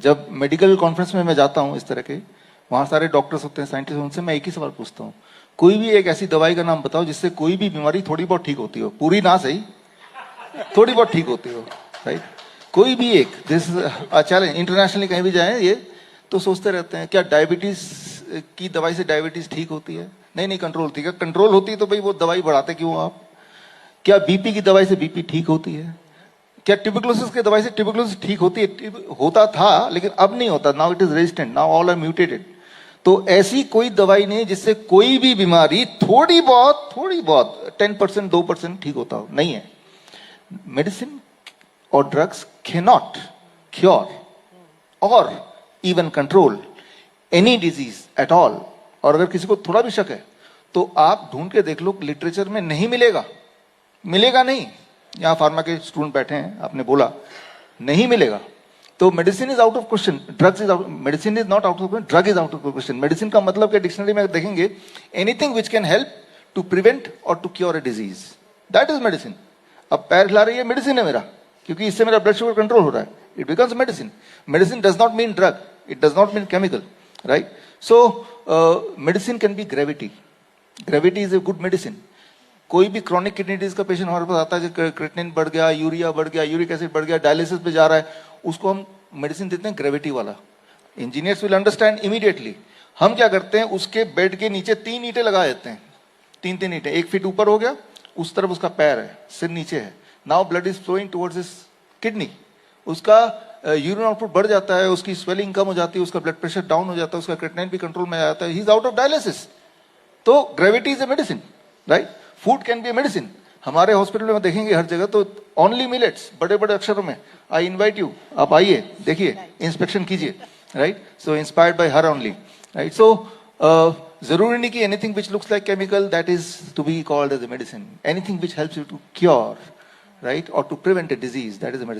जब medical conference में मैं जाता हूँ इस तरह के, वहाँ सारे डॉक्टर्स होते हैं, साइंटिस्ट, उनसे मैं एक ही सवाल पूछता हूँ, कोई भी एक ऐसी दवाई का नाम बताओ जिससे कोई भी बीमारी थोड़ी बहुत ठीक होती हो, पूरी ना सही, थोड़ी बहुत ठीक होती हो, राइट? कोई भी एक, दिस चैलेंज, इंटरनेशनली कहीं भी जाए ये तो सोचते रहते हैं क्या डायबिटीज की दवाई से डायबिटीज ठीक होती है? नहीं नहीं, कंट्रोल होती है। कंट्रोल होती है तो भाई वो दवाई बढ़ाते क्यों आप? क्या बीपी की दवाई से बीपी ठीक होती है? क्या ट्यूबरकुलोसिस की दवाई से ट्यूबरकुलोसिस ठीक होती है? होता था लेकिन अब नहीं होता, now it is resistant, now all are mutated. तो ऐसी कोई दवाई नहीं जिससे कोई भी बीमारी थोड़ी बहुत 10% 2% ठीक होता हो, नहीं है। मेडिसिन और ड्रग्स कैनॉट क्योर और even control any disease at all. और अगर किसी को थोड़ा भी शक है तो आप ढूंढ के देख लो, लिटरेचर में नहीं मिलेगा, मिलेगा नहीं। यहाँ फार्मा के स्टूडेंट बैठे हैं, आपने बोला नहीं मिलेगा, तो medicine is out of question, drugs is out, medicine is not out of question, drug is out of question. Medicine का मतलब क्या डिक्शनरी में देखेंगे, anything which can help to prevent or to cure a disease, that is medicine. अब पैर हिला रही है, मेडिसिन है मेरा, क्योंकि इससे मेरा ब्लड शुगर कंट्रोल हो रहा है, it becomes medicine. Medicine does not mean drug, it does not mean chemical, right? So medicine can be gravity, gravity is a good medicine. कोई भी क्रॉनिक किडनी डिजीज का पेशेंट हमारे पास आता है, creatinine बढ़ गया, यूरिया बढ़ गया, यूरिक एसिड बढ़ गया, डायलिसिस पे जा रहा है, उसको हम मेडिसिन देते हैं ग्रेविटी वाला। Engineers will understand immediately. हम क्या करते हैं, उसके बेड के नीचे 3 ईंटें लगा देते हैं, 3 ईंटें, 1 फीट ऊपर हो गया, उस तरफ उसका पैर है, सिर नीचे है, now blood is flowing towards his kidney, उसका यूरिन आउटपुट बढ़ जाता है, उसकी स्वेलिंग कम हो जाती है, उसका ब्लड प्रेशर डाउन हो जाता है, उसका क्रिएटिनिन भी कंट्रोल में आ जाता है, he is out of dialysis. तो gravity is a medicine, right? Food can be a medicine. हमारे हॉस्पिटल में देखेंगे हर जगह तो ओनली मिलेट्स, बड़े बड़े अक्षरों में, आई इनवाइट यू, आप आइए, देखिए, इंस्पेक्शन कीजिए, right? So inspired by her only, right? So जरूरी नहीं कि anything which looks like chemical that is to be called as a medicine. Anything which helps you to cure, right, or to prevent a disease, that is a medicine.